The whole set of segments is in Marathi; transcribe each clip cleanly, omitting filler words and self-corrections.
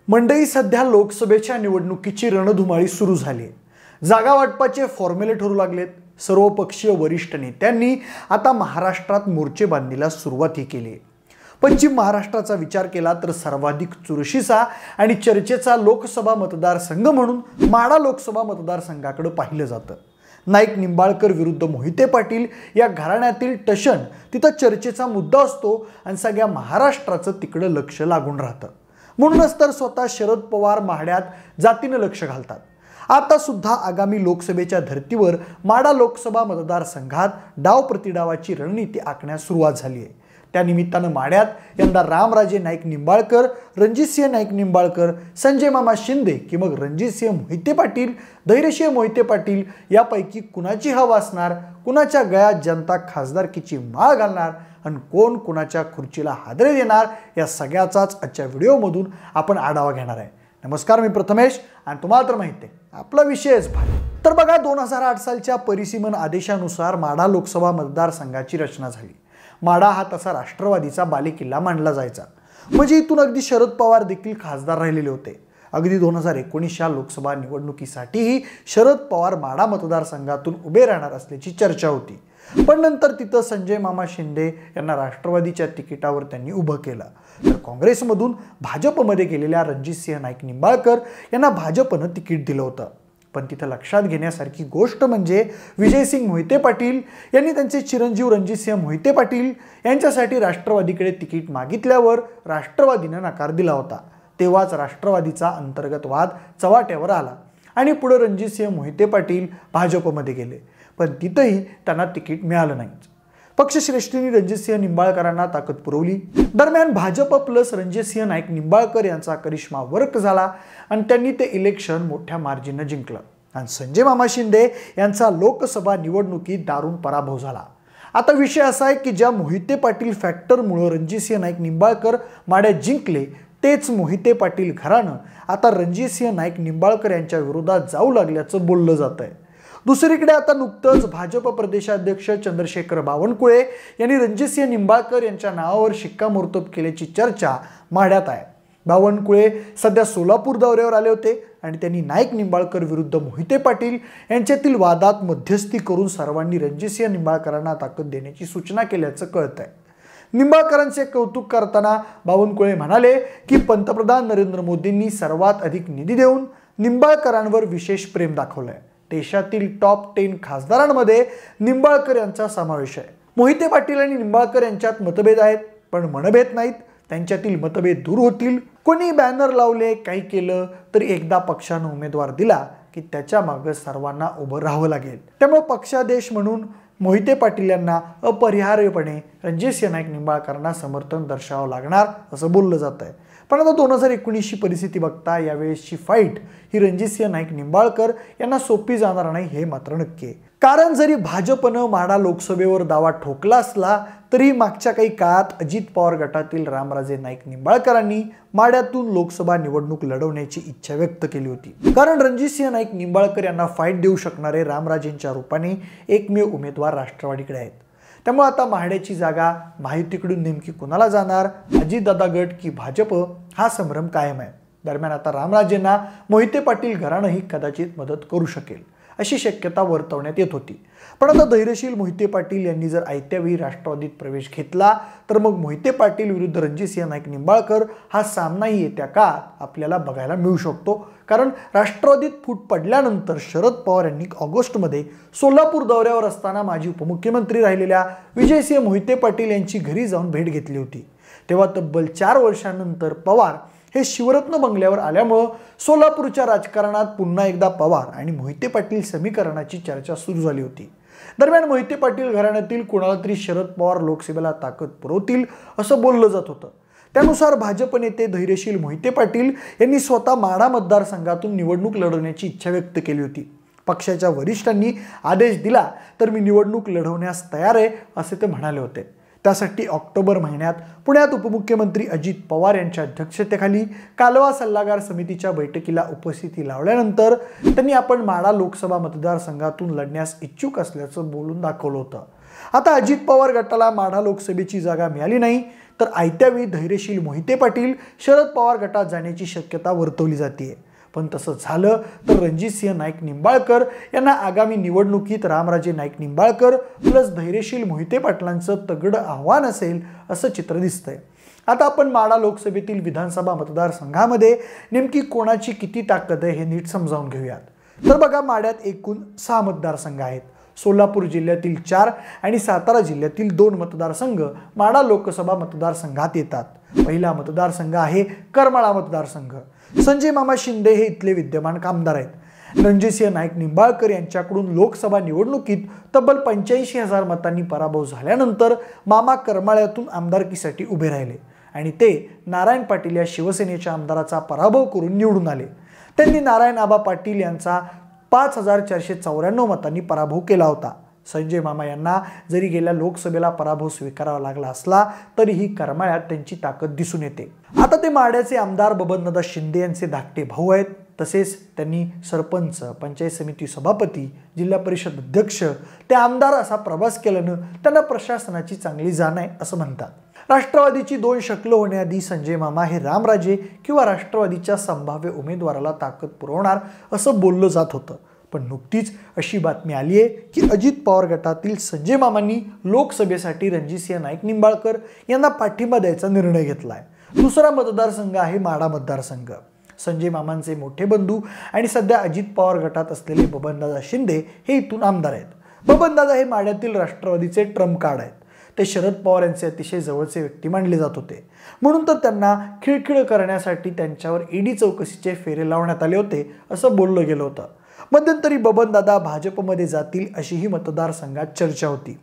मंडई सध्या लोकसभेच्या निवडणुकीची रणधुमाळी सुरू झाली आहे। जागा वाटपाचे फॉर्म्युले ठरू लागलेत। सर्वपक्षीय वरिष्ठ नेत्यांनी आता महाराष्ट्रात मोर्चे बांधणीला सुरुवात केली आहे। पश्चिम महाराष्ट्राचा विचार केला तर सर्वाधिक चुरशीचा आणि चर्चेचा लोकसभा मतदारसंघ म्हणून माढा लोकसभा मतदारसंघाकडे पाहिलं जातं। नाईक निंबाळकर विरुद्ध मोहिते पाटील या घराण्यातील टशन तिथं चर्चेचा मुद्दा असतो आणि सगळ्या महाराष्ट्राचं तिकडे लक्ष लागून राहतं। म्हणूनच तर स्वतः शरद पवार माढ्यात जातीने लक्ष घालतात। आता सुद्धा आगामी लोकसभेच्या धर्तीवर माढा लोकसभा मतदारसंघात डाव प्रतिडावाची रणनीती आखण्यास सुरुवात झाली आहे। त्या निमित्तानं माढ्यात यंदा रामराजे नाईक निंबाळकर, रणजितसिंह नाईक निंबाळकर, संजय मामा शिंदे की मग रणजितसिंह मोहिते पाटील, धैर्यसिंह मोहिते पाटील यापैकी कुणाची हवा असणार, कुणाच्या गळ्यात जनता खासदारकीची माळ घालणार आणि कोण कुणाच्या खुर्चीला हादरे देणार या सगळ्याचाच आजच्या व्हिडिओमधून आपण आढावा घेणार आहे। नमस्कार, मी प्रथमेश आणि तुम्हाला तर माहिती आहे आपला विषयच भारी। तर बघा, 2008 सालच्या परिसीमन आदेशानुसार माढा लोकसभा मतदारसंघाची रचना झाली। माढा हा तसा राष्ट्रवादीचा बालेकिल्ला मानला जायचा, म्हणजे इथून अगदी शरद पवार देखील खासदार राहिलेले होते। अगदी 2019च्या लोकसभा निवडणुकीसाठीही शरद पवार माढा मतदारसंघातून उभे राहणार असल्याची चर्चा होती, पण नंतर तिथं संजय मामा शिंदे यांना राष्ट्रवादीच्या तिकिटावर त्यांनी उभं केलं। तर काँग्रेसमधून भाजपमध्ये गेलेल्या रणजितसिंह नाईक निंबाळकर यांना भाजपनं तिकीट दिलं होतं। पण तिथं लक्षात घेण्यासारखी गोष्ट म्हणजे विजयसिंग मोहिते पाटील यांनी त्यांचे चिरंजीव रणजितसिंह मोहिते पाटील यांच्यासाठी राष्ट्रवादीकडे तिकीट मागितल्यावर राष्ट्रवादीने नकार दिला होता। तेव्हाच राष्ट्रवादीचा अंतर्गत वाद चव्हाट्यावर आला आणि पुढे रणजितसिंह मोहिते पाटील भाजपमध्ये गेले, पण तिथंही त्यांना तिकीट मिळालं नाही। पक्षश्रेष्ठींनी रणजितसिंह निंबाळकरांना ताकद पुरवली। दरम्यान भाजप प्लस रणजितसिंह नाईक निंबाळकर यांचा करिश्मा वर्क झाला आणि त्यांनी ते इलेक्शन मोठ्या मार्जिनने जिंकलं आणि संजय मामा शिंदे यांचा लोकसभा निवडणुकीत दारुण पराभव झाला। आता विषय असा आहे की ज्या मोहिते पाटील फॅक्टरमुळे रणजितसिंह नाईक निंबाळकर माढ्यात जिंकले, तेच मोहिते पाटील घराणं आता रणजितसिंह नाईक निंबाळकर यांच्या विरोधात जाऊ लागल्याचं बोललं जात आहे। दुसरीकडे आता नुकतंच भाजप प्रदेशाध्यक्ष चंद्रशेखर बावनकुळे यांनी रणजितसिंह निंबाळकर यांच्या नावावर शिक्कामोर्तब केल्याची चर्चा माढ्यात आहे। बावनकुळे सध्या सोलापूर दौऱ्यावर आले होते आणि त्यांनी नाईक निंबाळकर विरुद्ध मोहिते पाटील यांच्यातील वादात मध्यस्थी करून सर्वांनी रणजितसिंह निंबाळकरांना ताकद देण्याची सूचना केल्याचं कळत आहे। निंबाळकरांचे कौतुक करताना बावनकुळे म्हणाले की पंतप्रधान नरेंद्र मोदींनी सर्वात अधिक निधी देऊन निंबाळकरांवर विशेष प्रेम दाखवलंय। देशातील टॉप 10 खासदारांमध्ये निंबाळकर यांचा समावेश आहे। मोहिते पाटील आणि निंबाळकर यांच्यात मतभेद आहेत, पण मनभेद नाहीत। त्यांच्यातील मतभेद दूर होतील। कोणी बॅनर लावले, काही केलं तरी एकदा पक्षानं उमेदवार दिला की त्याच्या मागे सर्वांना उभं राहावं लागेल। त्यामुळे पक्षादेश म्हणून मोहिते पाटील यांना अपरिहार्यपणे रणजितसिंह नाईक निंबाळकरांना समर्थन दर्शवावं लागणार असं बोललं जात आहे। पण आता 2019ची परिस्थिती बघता यावेळेसची फाईट ही रणजितसिंह नाईक निंबाळकर यांना सोपी जाणार नाही हे मात्र नक्की आहे। कारण जरी भाजपनं माढा लोकसभेवर दावा ठोकला असला तरी मागच्या काही काळात अजित पवार गटातील रामराजे नाईक निंबाळकरांनी माढ्यातून लोकसभा निवडणूक लढवण्याची इच्छा व्यक्त केली होती। कारण रणजितसिंह नाईक निंबाळकर यांना फाईट देऊ शकणारे रामराजेंच्या रूपाने एकमेव उमेदवार राष्ट्रवादीकडे आहेत। त्यामुळे आता माढ्याची जागा महायुतीकडून नेमकी कुणाला जाणार, अजितदादा गट की भाजप, हा संभ्रम कायम आहे। दरम्यान आता रामराजेंना मोहिते पाटील घराणंही कदाचित मदत करू शकेल अशी शक्यता वर्तवण्यात येत होती। पण आता धैर्यशील मोहिते पाटील यांनी जर आयत्यावेळी राष्ट्रवादीत प्रवेश घेतला तर मग मोहिते पाटील विरुद्ध रणजितसिंह नाईक निंबाळकर हा सामनाही येत्या काळात आपल्याला बघायला मिळू शकतो। कारण राष्ट्रवादीत फूट पडल्यानंतर शरद पवार यांनी ऑगस्टमध्ये सोलापूर दौऱ्यावर असताना माजी उपमुख्यमंत्री राहिलेल्या विजयसिंह मोहिते पाटील यांची घरी जाऊन भेट घेतली होती। तेव्हा तब्बल 4 वर्षांनंतर पवार हे शिवरत्न बंगल्यावर आल्यामुळं सोलापूरच्या राजकारणात पुन्हा एकदा पवार आणि मोहिते पाटील समीकरणाची चर्चा सुरू झाली होती। दरम्यान मोहिते पाटील घराण्यातील कुणाला तरी शरद पवार लोकसभेला ताकद पुरवतील असं बोललं जात होतं। त्यानुसार भाजप नेते धैर्यशील मोहिते पाटील यांनी स्वतः माढा मतदारसंघातून निवडणूक लढवण्याची इच्छा व्यक्त केली होती। पक्षाच्या वरिष्ठांनी आदेश दिला तर मी निवडणूक लढवण्यास तयार आहे असे ते म्हणाले होते। त्यासाठी ऑक्टोबर महिन्यात पुण्यात उपमुख्यमंत्री अजित पवार यांच्या अध्यक्षतेखाली कालवा सल्लागार समितीच्या बैठकीला उपस्थिती लावल्यानंतर त्यांनी आपण माढा लोकसभा मतदारसंघातून लढण्यास इच्छुक असल्याचं बोलून दाखवलं होतं। आता अजित पवार गटाला माढा लोकसभेची जागा मिळाली नाही तर आयत्या वेळी धैर्यशील मोहिते पाटील शरद पवार गटात जाण्याची शक्यता वर्तवली जाते. पण तसं झालं तर रणजितसिंह नाईक निंबाळकर यांना आगामी निवडणुकीत रामराजे नाईक निंबाळकर प्लस धैर्यशील मोहिते पाटलांचं तगडं आव्हान असेल असं चित्र दिसतंय. आता आपण माढा लोकसभेतील विधानसभा मतदारसंघामध्ये नेमकी कोणाची किती ताकद आहे हे नीट समजावून घेऊयात. तर बघा, माढ्यात एकूण 6 मतदारसंघ आहेत. सोलापूर जिल्ह्यातील 4 आणि सातारा जिल्ह्यातील 2 मतदारसंघ माढा लोकसभा मतदारसंघात येतात. पहिला मतदारसंघ आहे करमाळा मतदारसंघ. संजय मामा शिंदे हे इथले विद्यमान आमदार आहेत. रणजितसिंह नाईक निंबाळकर यांच्याकडून लोकसभा निवडणुकीत तब्बल 85,000 मतांनी पराभव झाल्यानंतर मामा करमाळ्यातून आमदारकीसाठी उभे राहिले आणि ते नारायण पाटील या शिवसेनेच्या आमदाराचा पराभव करून निवडून आले. त्यांनी नारायण आबा पाटील यांचा 5,494 मतांनी पराभव केला होता. संजय मामा यांना जरी गेल्या लोकसभेला पराभव स्वीकारावा लागला असला तरीही करमाळ्यात त्यांची ताकद दिसून येते. आता ते माढ्याचे आमदार बबनदादा शिंदे यांचे धाकटे भाऊ आहेत. तसेच त्यांनी सरपंच, पंचायत समिती सभापती, जिल्हा परिषद अध्यक्ष ते आमदार असा प्रवास केल्यानं त्यांना प्रशासनाची चांगली जाण आहे असं म्हणतात. राष्ट्रवादीची 2 शक्ल होण्याआधी संजय मामा हे रामराजे किंवा राष्ट्रवादीच्या संभाव्य उमेदवाराला ताकद पुरवणार असं बोललं जात होतं. पण नुकतीच अशी बातमी आली आहे की अजित पवार गटातील संजय मामांनी लोकसभेसाठी रणजितसिंह नाईक निंबाळकर यांना पाठिंबा द्यायचा निर्णय घेतला आहे. दुसरा मतदारसंघ आहे माढा मतदारसंघ. संजय मामांचे मोठे बंधू आणि सध्या अजित पवार गटात असलेले बबनदादा शिंदे हे इथून आमदार आहेत. बबनदादा हे माढ्यातील राष्ट्रवादीचे ट्रम्प कार्ड आहेत. ते शरद पवार यांचे अतिशय जवळचे व्यक्ती मानले जात होते. म्हणून तर त्यांना खिळखिळ करण्यासाठी त्यांच्यावर ईडी चौकशीचे फेरे लावण्यात आले होते असं बोललं गेलं होतं. मध्यंतरी बबनदादा भाजपमध्ये जातील अशीही मतदारसंघात चर्चा होती,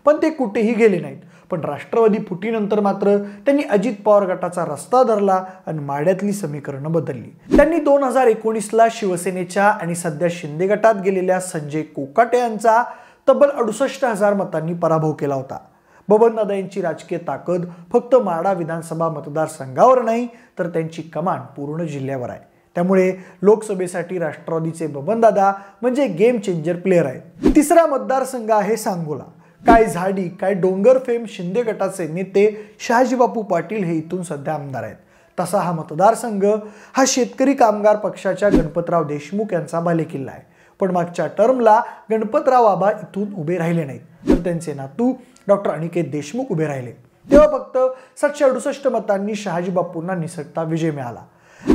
पण ते कुठेही गेले नाहीत. पण राष्ट्रवादी फुटीनंतर मात्र त्यांनी अजित पवार गटाचा रस्ता धरला आणि माढ्यातली समीकरणं बदलली. त्यांनी 2019ला शिवसेनेच्या आणि सध्या शिंदे गटात गेलेल्या संजय कोकाटे यांचा तब्बल 68,000 मतांनी पराभव केला होता. बबनदादा यांची राजकीय ताकद फक्त माढा विधानसभा मतदारसंघावर नाही तर त्यांची कमान पूर्ण जिल्ह्यावर आहे. त्यामुळे लोकसभेसाठी राष्ट्रवादीचे बबनदादा म्हणजे गेम चेंजर प्लेयर आहेत. तिसरा मतदारसंघ आहे सांगोला. काय झाडी काय डोंगर फेम शिंदे गटाचे नेते शहाजीबापू पाटील हे इथून सध्या आमदार आहेत. तसा हा मतदारसंघ हा शेतकरी कामगार पक्षाच्या गणपतराव देशमुख यांचा बालेकिल्ला आहे. पण मागच्या टर्मला गणपतराव आबा इथून उभे राहिले नाहीत तर त्यांचे नातू डॉक्टर अनिकेत देशमुख उभे राहिले. तेव्हा फक्त 768 मतांनी शहाजीबापूंना निसटता विजय मिळाला.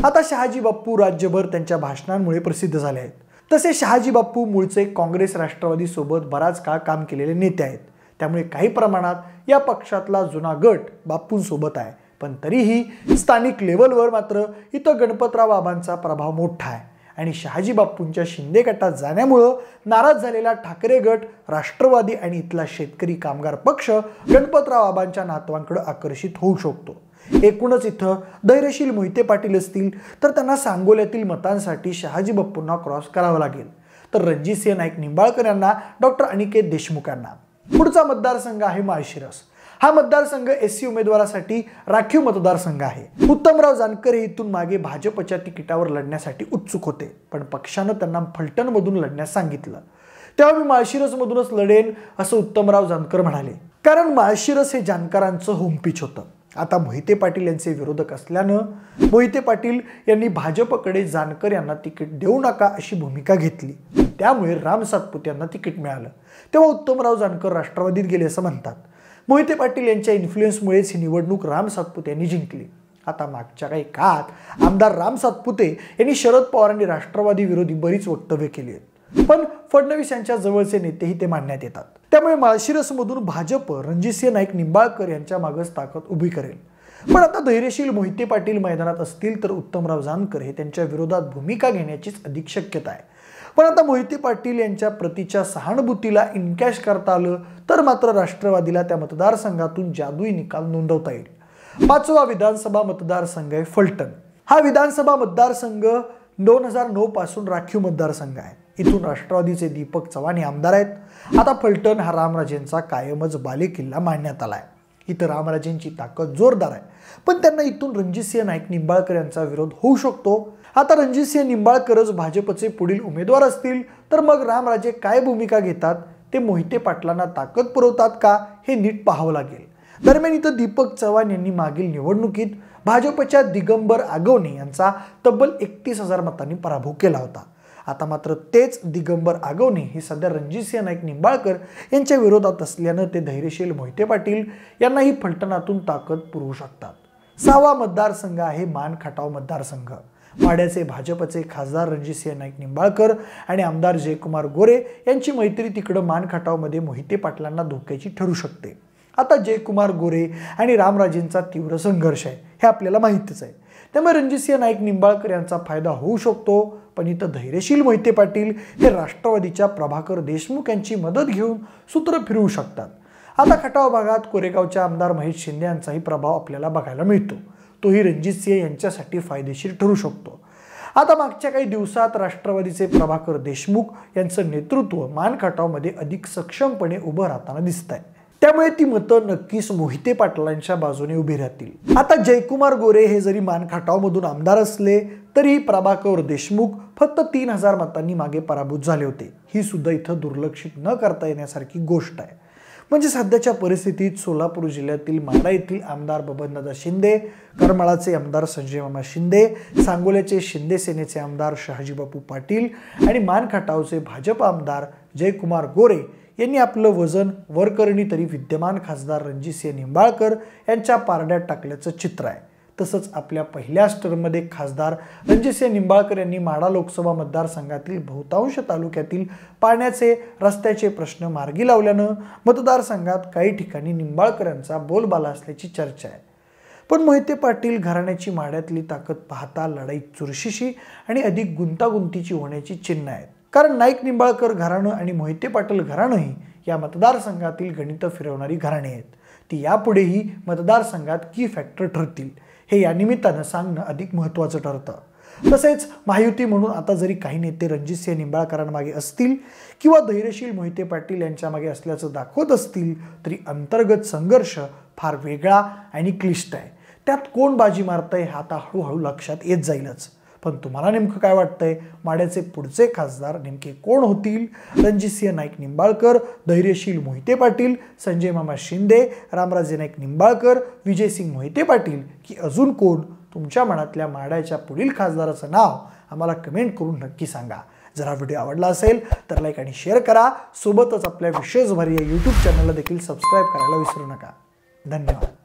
आता शहाजीबापू राज्यभर त्यांच्या भाषणांमुळे प्रसिद्ध झाले आहेत. तसे शहाजीबापू मूळचे काँग्रेस राष्ट्रवादी सोबत बराच काळ काम केलेले नेते आहेत. त्यामुळे काही प्रमाणात या पक्षातला जुना गट बापूंसोबत आहे. पण तरीही स्थानिक लेवलवर मात्र इथं गणपतराव बाबांचा प्रभाव मोठा आहे आणि शहाजीबापूंच्या शिंदे गटात जाण्यामुळं नाराज झालेला ठाकरे गट, राष्ट्रवादी आणि इथला शेतकरी कामगार पक्ष गणपतराव बाबांच्या नातवांकडे आकर्षित होऊ शकतो. एकूणच इथं धैर्यशील मोहिते पाटील असतील तर त्यांना सांगोल्यातील मतांसाठी शहाजीबापूंना क्रॉस करावं लागेल, तर रणजितसिंह नाईक निंबाळकर यांना डॉक्टर अनिकेत देशमुख यांना. पुढचा मतदारसंघ आहे माळशिरस. हा मतदारसंघ एससी उमेदवारासाठी राखीव मतदारसंघ आहे. उत्तमराव जानकर हे इथून मागे भाजपच्या तिकिटावर लढण्यासाठी उत्सुक होते, पण पक्षानं त्यांना फलटणमधून लढण्यास सांगितलं. तेव्हा मी माळशिरसमधूनच लढेन असं उत्तमराव जानकर म्हणाले, कारण माळशिरस हे जानकरांचं होमपिच होतं. आता मोहिते पाटील यांचे विरोधक असल्यानं मोहिते पाटील यांनी भाजपकडे जानकर यांना तिकीट देऊ नका अशी भूमिका घेतली. त्यामुळे राम सातपुते यांना तिकीट मिळालं. तेव्हा उत्तमराव जानकर राष्ट्रवादीत गेले असं म्हणतात. मोहिते पाटील यांच्या इन्फ्लुएन्समुळेच ही निवडणूक राम सातपुते यांनी जिंकली. आता मागच्या काही काळात आमदार राम सातपुते यांनी शरद पवारांनी राष्ट्रवादी विरोधी बरीच वक्तव्य केली आहेत, पण फडणवीस यांच्या जवळचे नेतेही ते मानण्यात येतात. त्यामुळे माळशिरसमधून भाजप रणजितसिंह नाईक निंबाळकर यांच्या मागच ताकद उभी करेल. पण आता धैर्यशील मोहिते पाटील मैदानात असतील तर उत्तमराव जानकर हे त्यांच्या विरोधात भूमिका घेण्याचीच अधिक शक्यता आहे. पण आता मोहिते पाटील यांच्या प्रतीच्या सहानुभूतीला इनकॅश करता आलं तर मात्र राष्ट्रवादीला त्या मतदारसंघातून जादुई निकाल नोंदवता येईल. 5वा विधानसभा मतदारसंघ आहे फलटण. हा विधानसभा मतदारसंघ 2009 पासून राखीव मतदारसंघ आहे. इथून राष्ट्रवादीचे दीपक चव्हाण हे आमदार आहेत. आता फलटण हा रामराजेंचा कायमच बालेकिल्ला मानण्यात आला आहे. इथं रामराजेंची ताकद जोरदार आहे, पण त्यांना इथून रणजितसिंह नाईक निंबाळकर यांचा विरोध होऊ शकतो. आता रणजितसिंह निंबाळकरच भाजपचे पुढील उमेदवार असतील तर मग रामराजे काय भूमिका घेतात ते ते मोहिते पाटलांना ताकद पुरवतात का हे नीट पाहावं लागेल. दरम्यान इथं दीपक चव्हाण यांनी मागील निवडणुकीत भाजपच्या दिगंबर आगवणे यांचा तब्बल 31,000 मतांनी पराभव केला होता. आता मात्र तेच दिगंबर आगवणे हे सध्या रणजितसिंह नाईक निंबाळकर यांच्या विरोधात असल्यानं ते धैर्यशील मोहिते पाटील यांनाही फलटणातून ताकद पुरवू शकतात. 6वा मतदारसंघ आहे मान खटाव मतदारसंघ. माढ्याचे भाजपचे खासदार रणजितसिंह नाईक निंबाळकर आणि आमदार जयकुमार गोरे यांची मैत्री तिकडं मान खटावमध्ये मोहिते पाटलांना धोक्याची ठरू शकते. आता जयकुमार गोरे आणि रामराजेंचा तीव्र संघर्ष आहे हे आपल्याला माहितीच आहे. त्यामुळे रणजितसिंह नाईक निंबाळकर यांचा फायदा होऊ शकतो. पण इथं धैर्यशील मोहिते पाटील हे राष्ट्रवादीच्या प्रभाकर देशमुख यांची मदत घेऊन सूत्र फिरवू शकतात. आता खटाव भागात कोरेगावच्या आमदार महेश शिंदे यांचाही प्रभाव आपल्याला बघायला मिळतो. तोही रणजितसिंह यांच्यासाठी फायदेशीर ठरू शकतो. आता मागच्या काही दिवसात राष्ट्रवादीचे प्रभाकर देशमुख यांचं नेतृत्व मान खटावमध्ये अधिक सक्षमपणे उभं राहताना दिसत आहे. त्यामुळे ती मतं नक्कीच मोहिते पाटलांच्या बाजूने उभी राहतील. आता जयकुमार गोरे हे जरी मान खटावमधून आमदार असले तरी प्रभाकर देशमुख फक्त 3,000 मतांनी मागे पराभूत झाले होते. ही सुद्धा इथं दुर्लक्षित न करता येण्यासारखी गोष्ट आहे. म्हणजे सध्याच्या परिस्थितीत सोलापूर जिल्ह्यातील माढा येथील आमदार बबनदादा शिंदे, करमाळाचे आमदार संजय मामा शिंदे, सांगोल्याचे शिंदे सेनेचे आमदार शहाजी बापू पाटील आणि मान खटावचे भाजप आमदार जयकुमार गोरे यांनी आपलं वजन वर करणी तरी विद्यमान खासदार रणजितसिंह निंबाळकर यांच्या पारड्यात टाकल्याचं चित्र आहे. तसंच आपल्या पहिल्याच टर्ममध्ये खासदार रणजितसिंह निंबाळकर यांनी माढा लोकसभा मतदारसंघातील बहुतांश तालुक्यातील पाण्याचे रस्त्याचे प्रश्न मार्गी लावल्यानं मतदारसंघात काही ठिकाणी निंबाळकर यांचा बोलबाला असल्याची चर्चा आहे. पण मोहिते पाटील घराण्याची माढ्यातली ताकद पाहता लढाई चुरशीची आणि अधिक गुंतागुंतीची होण्याची चिन्ह आहेत. कारण नाईक निंबाळकर घराणं आणि मोहिते पाटील घराणंही या मतदारसंघातील गणितं फिरवणारी घराणे आहेत. ती यापुढेही मतदारसंघात की फॅक्टर ठरतील हे या निमित्तानं सांगणं अधिक महत्त्वाचं ठरतं. तसेच महायुती म्हणून आता जरी काही नेते रणजितसिंह निंबाळकरांमागे असतील किंवा धैर्यशील मोहिते पाटील यांच्या मागे असल्याचं दाखवत असतील तरी अंतर्गत संघर्ष फार वेगळा आणि क्लिष्ट आहे. त्यात कोण बाजी मारतंय हा आता हळूहळू लक्षात येत जाईलच. पण तुम्हाला नेमकं काय वाटतंय? माढ्याचे पुढचे खासदार नेमके कोण होतील? रणजितसिंह नाईक निंबाळकर, धैर्यशील मोहिते पाटील, संजय मामा शिंदे, रामराजे नाईक निंबाळकर, विजयसिंग मोहिते पाटील की अजून कोण? तुमच्या मनातल्या माढ्याच्या पुढील खासदाराचं नाव आम्हाला कमेंट करून नक्की सांगा. जर हा व्हिडिओ आवडला असेल तर लाईक आणि शेअर करा. सोबतच आपल्या विशेष भारी या यूट्यूब चॅनलला देखील सबस्क्राईब करायला विसरू नका. धन्यवाद.